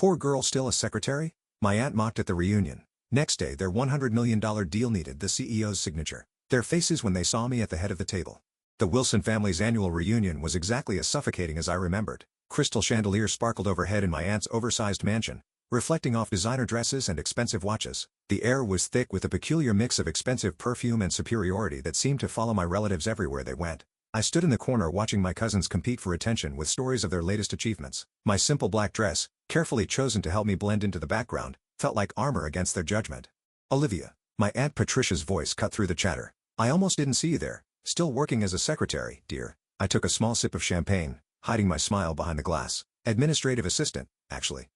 Poor girl, still a secretary? My aunt mocked at the reunion. Next day their $100 million deal needed the CEO's signature. Their faces when they saw me at the head of the table. The Wilson family's annual reunion was exactly as suffocating as I remembered. Crystal chandeliers sparkled overhead in my aunt's oversized mansion, reflecting off designer dresses and expensive watches. The air was thick with a peculiar mix of expensive perfume and superiority that seemed to follow my relatives everywhere they went. I stood in the corner watching my cousins compete for attention with stories of their latest achievements. My simple black dress, carefully chosen to help me blend into the background, felt like armor against their judgment. Olivia. My Aunt Patricia's voice cut through the chatter. I almost didn't see you there. Still working as a secretary, dear. I took a small sip of champagne, hiding my smile behind the glass. Administrative assistant, actually.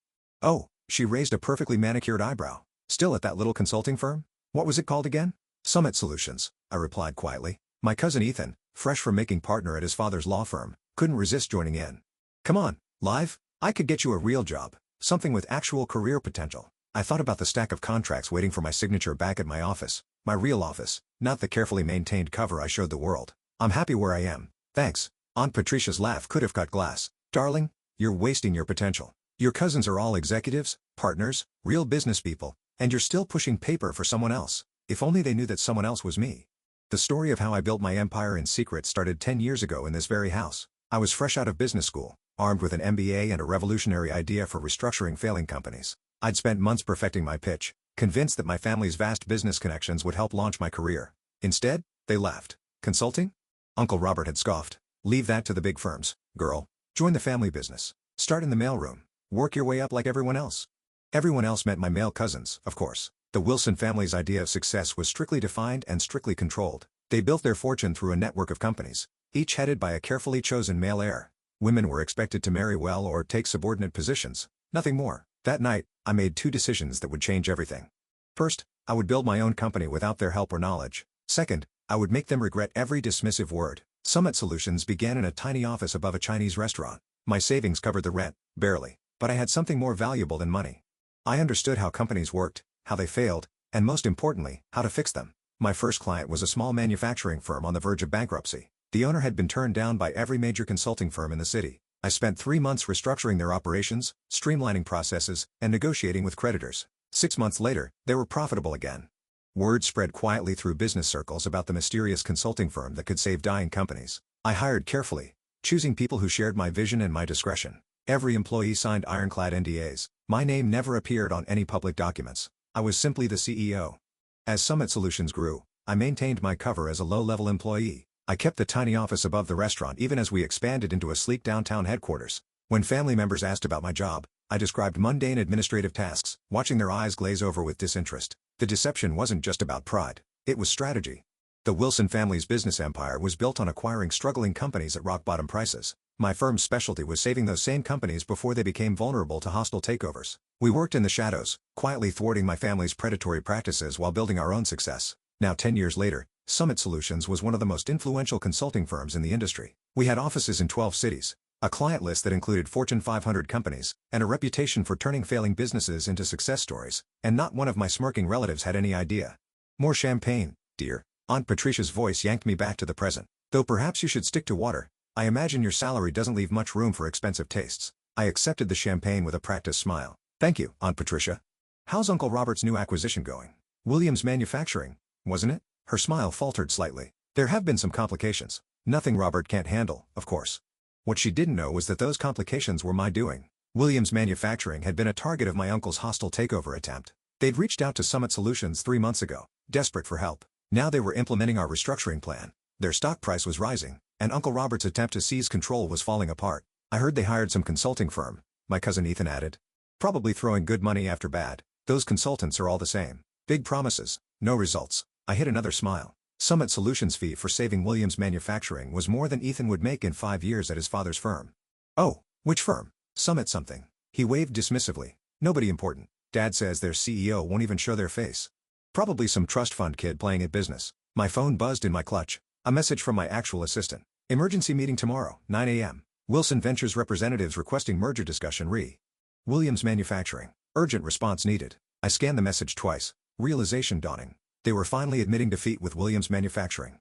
Oh, she raised a perfectly manicured eyebrow. Still at that little consulting firm? What was it called again? Summit Solutions, I replied quietly. My cousin Ethan, fresh from making partner at his father's law firm, couldn't resist joining in. Come on, Live, I could get you a real job, something with actual career potential. I thought about the stack of contracts waiting for my signature back at my office, my real office, not the carefully maintained cover I showed the world. I'm happy where I am, thanks. Aunt Patricia's laugh could have cut glass. Darling, you're wasting your potential. Your cousins are all executives, partners, real business people, and you're still pushing paper for someone else. If only they knew that someone else was me. The story of how I built my empire in secret started 10 years ago in this very house. I was fresh out of business school, armed with an MBA and a revolutionary idea for restructuring failing companies. I'd spent months perfecting my pitch, convinced that my family's vast business connections would help launch my career. Instead, they laughed. Consulting? Uncle Robert had scoffed. Leave that to the big firms, girl. Join the family business. Start in the mailroom. Work your way up like everyone else. Everyone else meant my male cousins, of course. The Wilson family's idea of success was strictly defined and strictly controlled. They built their fortune through a network of companies, each headed by a carefully chosen male heir. Women were expected to marry well or take subordinate positions, nothing more. That night, I made two decisions that would change everything. First, I would build my own company without their help or knowledge. Second, I would make them regret every dismissive word. Summit Solutions began in a tiny office above a Chinese restaurant. My savings covered the rent, barely, but I had something more valuable than money. I understood how companies worked, how they failed, and most importantly, how to fix them. My first client was a small manufacturing firm on the verge of bankruptcy. The owner had been turned down by every major consulting firm in the city. I spent 3 months restructuring their operations, streamlining processes, and negotiating with creditors. 6 months later, they were profitable again. Word spread quietly through business circles about the mysterious consulting firm that could save dying companies. I hired carefully, choosing people who shared my vision and my discretion. Every employee signed ironclad NDAs. My name never appeared on any public documents. I was simply the CEO. As Summit Solutions grew, I maintained my cover as a low-level employee. I kept the tiny office above the restaurant even as we expanded into a sleek downtown headquarters. When family members asked about my job, I described mundane administrative tasks, watching their eyes glaze over with disinterest. The deception wasn't just about pride, it was strategy. The Wilson family's business empire was built on acquiring struggling companies at rock-bottom prices. My firm's specialty was saving those same companies before they became vulnerable to hostile takeovers. We worked in the shadows, quietly thwarting my family's predatory practices while building our own success. Now 10 years later, Summit Solutions was one of the most influential consulting firms in the industry. We had offices in 12 cities, a client list that included Fortune 500 companies, and a reputation for turning failing businesses into success stories, and not one of my smirking relatives had any idea. More champagne, dear. Aunt Patricia's voice yanked me back to the present. Though perhaps you should stick to water. I imagine your salary doesn't leave much room for expensive tastes. I accepted the champagne with a practiced smile. Thank you, Aunt Patricia. How's Uncle Robert's new acquisition going? Williams Manufacturing, wasn't it? Her smile faltered slightly. There have been some complications. Nothing Robert can't handle, of course. What she didn't know was that those complications were my doing. Williams Manufacturing had been a target of my uncle's hostile takeover attempt. They'd reached out to Summit Solutions 3 months ago, desperate for help. Now they were implementing our restructuring plan. Their stock price was rising, and Uncle Robert's attempt to seize control was falling apart. I heard they hired some consulting firm, my cousin Ethan added. Probably throwing good money after bad. Those consultants are all the same. Big promises, no results. I hid another smile. Summit Solutions' fee for saving Williams Manufacturing was more than Ethan would make in 5 years at his father's firm. Oh, which firm? Summit something. He waved dismissively. Nobody important. Dad says their CEO won't even show their face. Probably some trust fund kid playing at business. My phone buzzed in my clutch. A message from my actual assistant. Emergency meeting tomorrow, 9 a.m. Wilson Ventures representatives requesting merger discussion re. Williams Manufacturing. Urgent response needed. I scanned the message twice. Realization dawning. They were finally admitting defeat with Williams Manufacturing.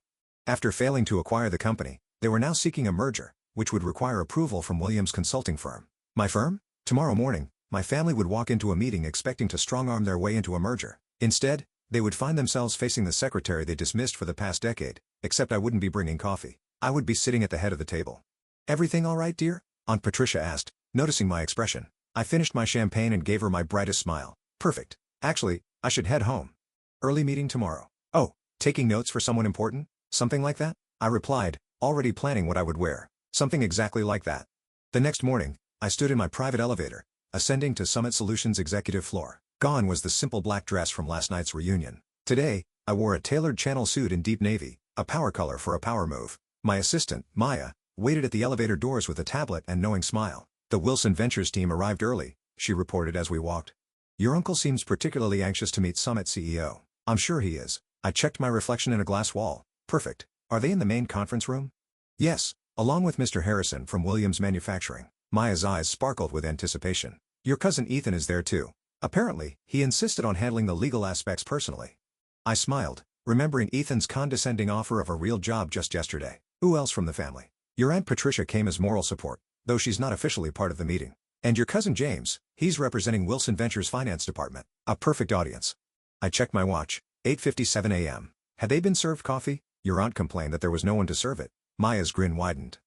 After failing to acquire the company, they were now seeking a merger, which would require approval from Williams Consulting Firm. My firm? Tomorrow morning, My family would walk into a meeting expecting to strong-arm their way into a merger. Instead, they would find themselves facing the secretary they dismissed for the past decade, except I wouldn't be bringing coffee. I would be sitting at the head of the table. "Everything all right, dear?" Aunt Patricia asked, noticing my expression. I finished my champagne and gave her my brightest smile. "Perfect. Actually, I should head home. Early meeting tomorrow." "Oh, taking notes for someone important? Something like that?" I replied, already planning what I would wear. "Something exactly like that." The next morning, I stood in my private elevator, ascending to Summit Solutions' executive floor. Gone was the simple black dress from last night's reunion. Today, I wore a tailored channel suit in deep navy, a power color for a power move. My assistant, Maya, waited at the elevator doors with a tablet and knowing smile. "The Wilson Ventures team arrived early," she reported as we walked. "Your uncle seems particularly anxious to meet Summit CEO." "I'm sure he is." I checked my reflection in a glass wall. "Perfect. Are they in the main conference room?" "Yes, along with Mr. Harrison from Williams Manufacturing." Maya's eyes sparkled with anticipation. "Your cousin Ethan is there too. Apparently, he insisted on handling the legal aspects personally." I smiled, remembering Ethan's condescending offer of a real job just yesterday. "Who else from the family?" "Your Aunt Patricia came as moral support, though she's not officially part of the meeting. And your cousin James, he's representing Wilson Ventures' finance department. A perfect audience." I checked my watch. 8:57 a.m. Had they been served coffee? Your aunt complained that there was no one to serve it. Maya's grin widened.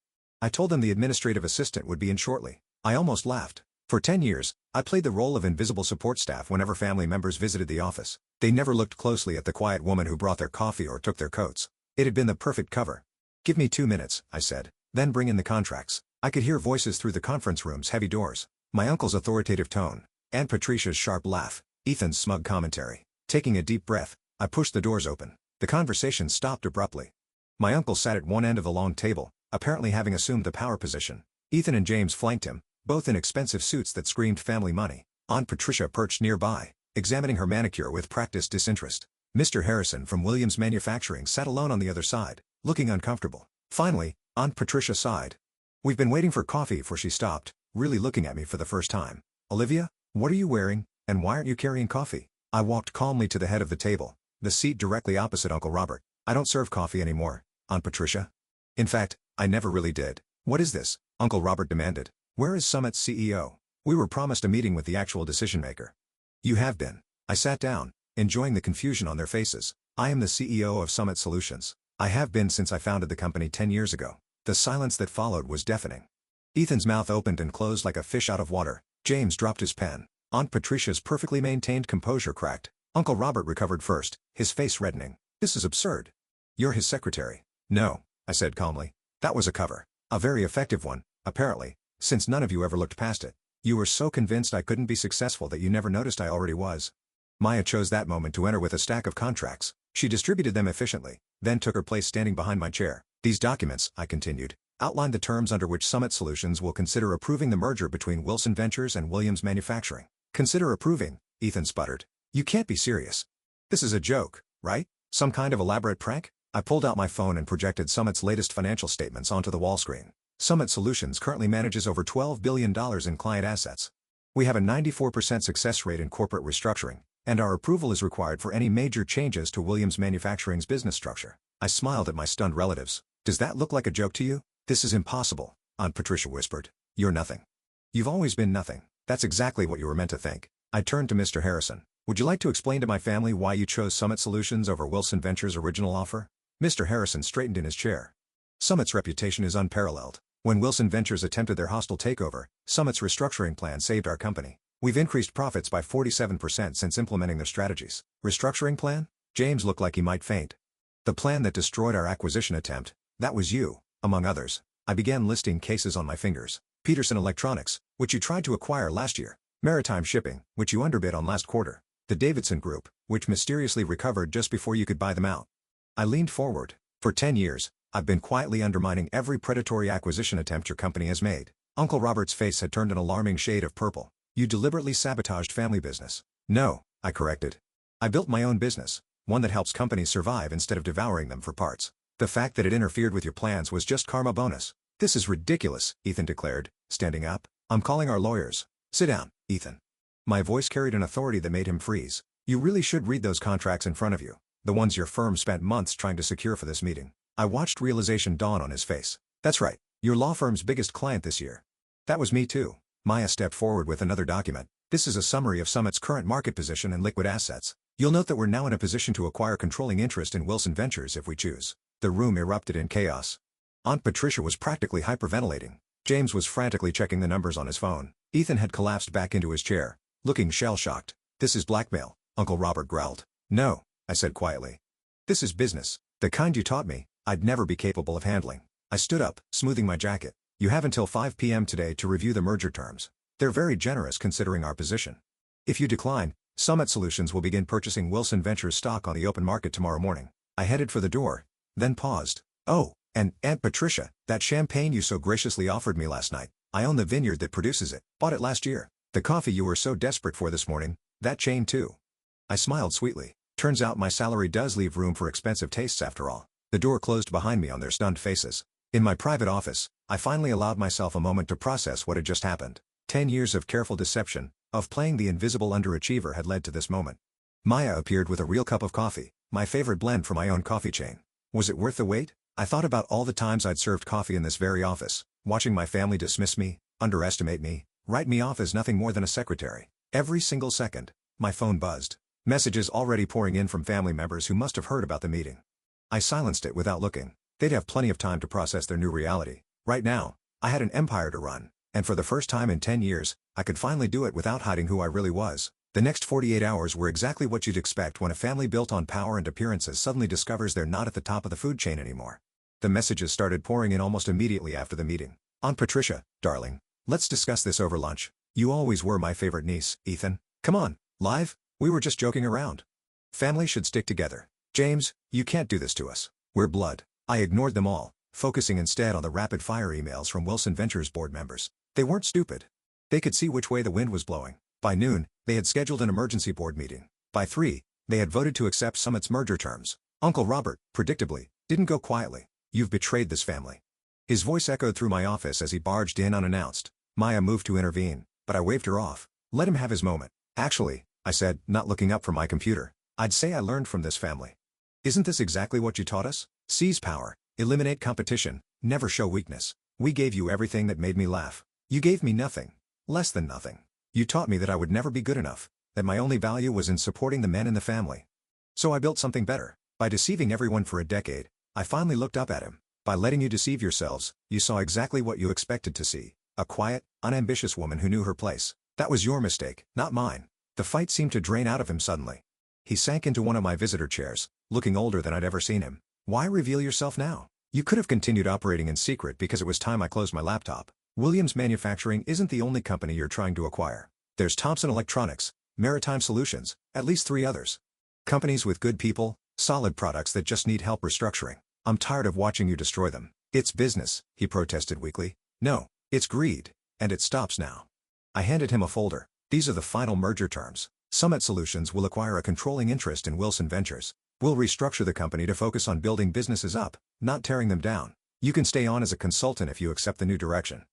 "I told them the administrative assistant would be in shortly." I almost laughed. For 10 years, I played the role of invisible support staff whenever family members visited the office. They never looked closely at the quiet woman who brought their coffee or took their coats. It had been the perfect cover. "Give me 2 minutes," I said. "Then bring in the contracts." I could hear voices through the conference room's heavy doors. My uncle's authoritative tone, Aunt Patricia's sharp laugh, Ethan's smug commentary. Taking a deep breath, I pushed the doors open. The conversation stopped abruptly. My uncle sat at one end of the long table, apparently having assumed the power position. Ethan and James flanked him, both in expensive suits that screamed family money. Aunt Patricia perched nearby, examining her manicure with practiced disinterest. Mr. Harrison from Williams Manufacturing sat alone on the other side, looking uncomfortable. Finally, Aunt Patricia sighed. "We've been waiting for coffee," for she stopped, really looking at me for the first time. "Olivia, what are you wearing, and why aren't you carrying coffee?" I walked calmly to the head of the table, the seat directly opposite Uncle Robert. "I don't serve coffee anymore, Aunt Patricia. In fact, I never really did." "What is this?" Uncle Robert demanded. "Where is Summit's CEO? We were promised a meeting with the actual decision-maker." "You have been." I sat down, enjoying the confusion on their faces. "I am the CEO of Summit Solutions. I have been since I founded the company 10 years ago." The silence that followed was deafening. Ethan's mouth opened and closed like a fish out of water. James dropped his pen. Aunt Patricia's perfectly maintained composure cracked. Uncle Robert recovered first, his face reddening. "This is absurd." "You're his secretary." "No," I said calmly. "That was a cover. A very effective one, apparently, since none of you ever looked past it. You were so convinced I couldn't be successful that you never noticed I already was." Maya chose that moment to enter with a stack of contracts. She distributed them efficiently, then took her place standing behind my chair. "These documents," I continued, "outline the terms under which Summit Solutions will consider approving the merger between Wilson Ventures and Williams Manufacturing." "Consider approving?" Ethan sputtered. "You can't be serious. This is a joke, right? Some kind of elaborate prank?" I pulled out my phone and projected Summit's latest financial statements onto the wall screen. Summit Solutions currently manages over $12 billion in client assets. We have a 94% success rate in corporate restructuring, and our approval is required for any major changes to Williams Manufacturing's business structure. I smiled at my stunned relatives. "Does that look like a joke to you?" "This is impossible," Aunt Patricia whispered. "You're nothing. You've always been nothing." "That's exactly what you were meant to think." I turned to Mr. Harrison. "Would you like to explain to my family why you chose Summit Solutions over Wilson Ventures' original offer?" Mr. Harrison straightened in his chair. "Summit's reputation is unparalleled. When Wilson Ventures attempted their hostile takeover, Summit's restructuring plan saved our company. We've increased profits by 47% since implementing their strategies." "Restructuring plan?" James looked like he might faint. "The plan that destroyed our acquisition attempt. That was you, among others." I began listing cases on my fingers. "Peterson Electronics, which you tried to acquire last year. Maritime Shipping, which you underbid on last quarter. The Davidson Group, which mysteriously recovered just before you could buy them out." I leaned forward. "For 10 years, I've been quietly undermining every predatory acquisition attempt your company has made." Uncle Robert's face had turned an alarming shade of purple. "You deliberately sabotaged family business." "No," I corrected. "I built my own business, one that helps companies survive instead of devouring them for parts. The fact that it interfered with your plans was just karma bonus." "This is ridiculous," Ethan declared, standing up. "I'm calling our lawyers." "Sit down, Ethan." My voice carried an authority that made him freeze. "You really should read those contracts in front of you. The ones your firm spent months trying to secure for this meeting." I watched realization dawn on his face. "That's right. Your law firm's biggest client this year." "That was me too." Maya stepped forward with another document. This is a summary of Summit's current market position and liquid assets. You'll note that we're now in a position to acquire controlling interest in Wilson Ventures if we choose. The room erupted in chaos. Aunt Patricia was practically hyperventilating. James was frantically checking the numbers on his phone. Ethan had collapsed back into his chair, looking shell-shocked. "This is blackmail," Uncle Robert growled. "No," I said quietly. "This is business. The kind you taught me, I'd never be capable of handling." I stood up, smoothing my jacket. "You have until 5 p.m. today to review the merger terms. They're very generous considering our position. If you decline, Summit Solutions will begin purchasing Wilson Ventures stock on the open market tomorrow morning." I headed for the door, then paused. "Oh, and Aunt Patricia, that champagne you so graciously offered me last night, I own the vineyard that produces it, bought it last year. The coffee you were so desperate for this morning, that chain too." I smiled sweetly. Turns out my salary does leave room for expensive tastes after all. The door closed behind me on their stunned faces. In my private office, I finally allowed myself a moment to process what had just happened. 10 years of careful deception, of playing the invisible underachiever had led to this moment. Maya appeared with a real cup of coffee, my favorite blend from my own coffee chain. Was it worth the wait? I thought about all the times I'd served coffee in this very office, watching my family dismiss me, underestimate me, write me off as nothing more than a secretary. Every single second, my phone buzzed. Messages already pouring in from family members who must have heard about the meeting. I silenced it without looking. They'd have plenty of time to process their new reality. Right now, I had an empire to run, and for the first time in 10 years, I could finally do it without hiding who I really was. The next 48 hours were exactly what you'd expect when a family built on power and appearances suddenly discovers they're not at the top of the food chain anymore. The messages started pouring in almost immediately after the meeting. "Aunt Patricia, darling, let's discuss this over lunch. You always were my favorite niece, Ethan. Come on, live? We were just joking around. Family should stick together. James, you can't do this to us. We're blood." I ignored them all, focusing instead on the rapid-fire emails from Wilson Ventures board members. They weren't stupid. They could see which way the wind was blowing. By noon, they had scheduled an emergency board meeting. By 3, they had voted to accept Summit's merger terms. Uncle Robert, predictably, didn't go quietly. "You've betrayed this family." His voice echoed through my office as he barged in unannounced. Maya moved to intervene, but I waved her off. "Let him have his moment." "Actually," I said, not looking up from my computer, "I'd say I learned from this family. Isn't this exactly what you taught us? Seize power, eliminate competition, never show weakness. We gave you everything that made me laugh. You gave me nothing. Less than nothing. You taught me that I would never be good enough, that my only value was in supporting the men in the family. So I built something better. By deceiving everyone for a decade, I finally looked up at him. By letting you deceive yourselves, you saw exactly what you expected to see. A quiet, unambitious woman who knew her place. That was your mistake, not mine." The fight seemed to drain out of him suddenly. He sank into one of my visitor chairs, looking older than I'd ever seen him. "Why reveal yourself now? You could have continued operating in secret because it was time I closed my laptop. Williams Manufacturing isn't the only company you're trying to acquire. There's Thompson Electronics, Maritime Solutions, at least 3 others. Companies with good people, solid products that just need help restructuring. I'm tired of watching you destroy them." "It's business," he protested weakly. "No, it's greed. And it stops now." I handed him a folder. "These are the final merger terms. Summit Solutions will acquire a controlling interest in Wilson Ventures. We'll restructure the company to focus on building businesses up, not tearing them down. You can stay on as a consultant if you accept the new direction.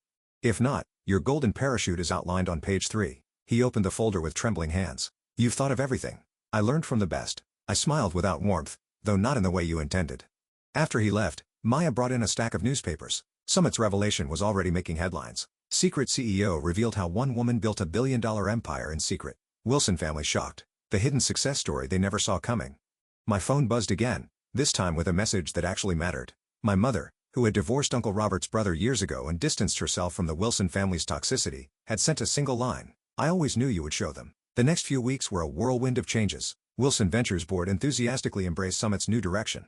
If not, your golden parachute is outlined on page 3. He opened the folder with trembling hands. "You've thought of everything. I learned from the best." I smiled without warmth, though not in the way you intended. After he left, Maya brought in a stack of newspapers. Summit's revelation was already making headlines. Secret CEO revealed how one woman built a billion-dollar empire in secret. Wilson family shocked. The hidden success story they never saw coming. My phone buzzed again, this time with a message that actually mattered. My mother, who had divorced Uncle Robert's brother years ago and distanced herself from the Wilson family's toxicity, had sent a single line. "I always knew you would show them." The next few weeks were a whirlwind of changes. Wilson Ventures board enthusiastically embraced Summit's new direction.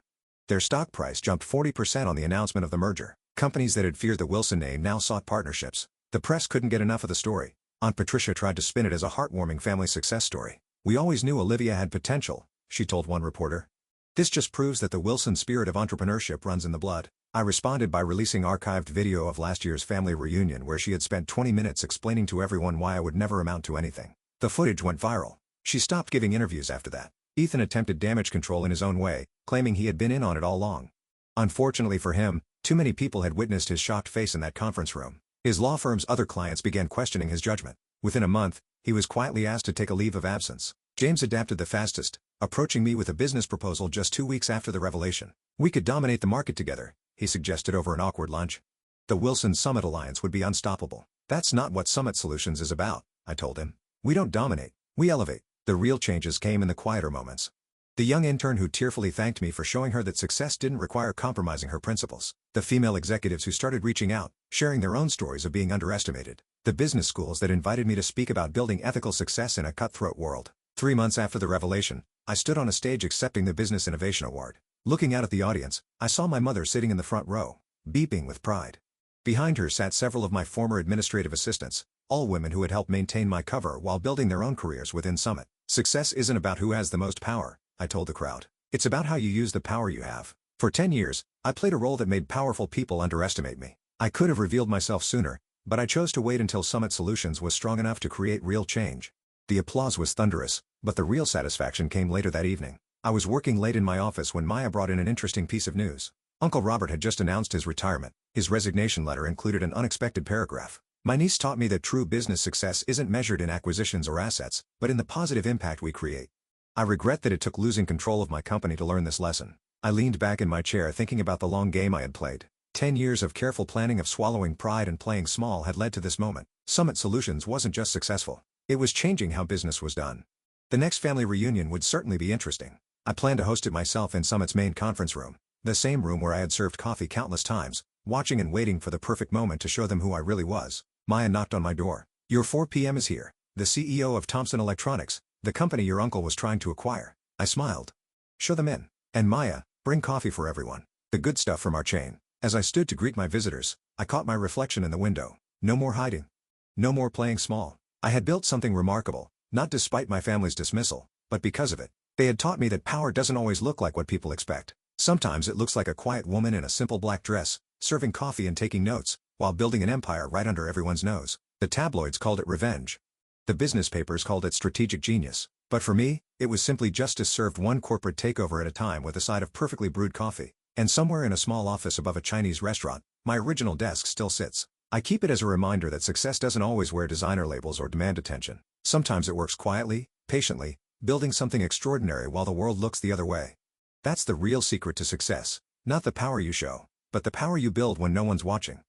Their stock price jumped 40% on the announcement of the merger. Companies that had feared the Wilson name now sought partnerships. The press couldn't get enough of the story. Aunt Patricia tried to spin it as a heartwarming family success story. "We always knew Olivia had potential," she told one reporter. "This just proves that the Wilson spirit of entrepreneurship runs in the blood." I responded by releasing archived video of last year's family reunion where she had spent 20 minutes explaining to everyone why I would never amount to anything. The footage went viral. She stopped giving interviews after that. Ethan attempted damage control in his own way, claiming he had been in on it all along. Unfortunately for him, too many people had witnessed his shocked face in that conference room. His law firm's other clients began questioning his judgment. Within a month, he was quietly asked to take a leave of absence. James adapted the fastest, approaching me with a business proposal just 2 weeks after the revelation. "We could dominate the market together," he suggested over an awkward lunch. "The Wilson Summit alliance would be unstoppable." "That's not what Summit Solutions is about," I told him. We don't dominate, we elevate. The real changes came in the quieter moments. The young intern who tearfully thanked me for showing her that success didn't require compromising her principles. The female executives who started reaching out, sharing their own stories of being underestimated. The business schools that invited me to speak about building ethical success in a cutthroat world. 3 months after the revelation, I stood on a stage accepting the Business Innovation Award. Looking out at the audience, I saw my mother sitting in the front row, beeping with pride. Behind her sat several of my former administrative assistants, all women who had helped maintain my cover while building their own careers within Summit. Success isn't about who has the most power, I told the crowd. It's about how you use the power you have. For 10 years, I played a role that made powerful people underestimate me. I could have revealed myself sooner, but I chose to wait until Summit Solutions was strong enough to create real change. The applause was thunderous, but the real satisfaction came later that evening. I was working late in my office when Maya brought in an interesting piece of news. Uncle Robert had just announced his retirement. His resignation letter included an unexpected paragraph. My niece taught me that true business success isn't measured in acquisitions or assets, but in the positive impact we create. I regret that it took losing control of my company to learn this lesson. I leaned back in my chair thinking about the long game I had played. 10 years of careful planning, of swallowing pride and playing small, had led to this moment. Summit Solutions wasn't just successful. It was changing how business was done. The next family reunion would certainly be interesting. I planned to host it myself in Summit's main conference room, the same room where I had served coffee countless times, watching and waiting for the perfect moment to show them who I really was. Maya knocked on my door. "Your 4 p.m. is here. The CEO of Thomson Electronics, the company your uncle was trying to acquire." I smiled. "Show them in. And Maya, bring coffee for everyone. The good stuff from our chain." As I stood to greet my visitors, I caught my reflection in the window. No more hiding. No more playing small. I had built something remarkable, not despite my family's dismissal, but because of it. They had taught me that power doesn't always look like what people expect. Sometimes it looks like a quiet woman in a simple black dress, serving coffee and taking notes, while building an empire right under everyone's nose. The tabloids called it revenge. The business papers called it strategic genius. But for me, it was simply justice served one corporate takeover at a time with a side of perfectly brewed coffee. And somewhere in a small office above a Chinese restaurant, my original desk still sits. I keep it as a reminder that success doesn't always wear designer labels or demand attention. Sometimes it works quietly, patiently, building something extraordinary while the world looks the other way. That's the real secret to success. Not the power you show, but the power you build when no one's watching.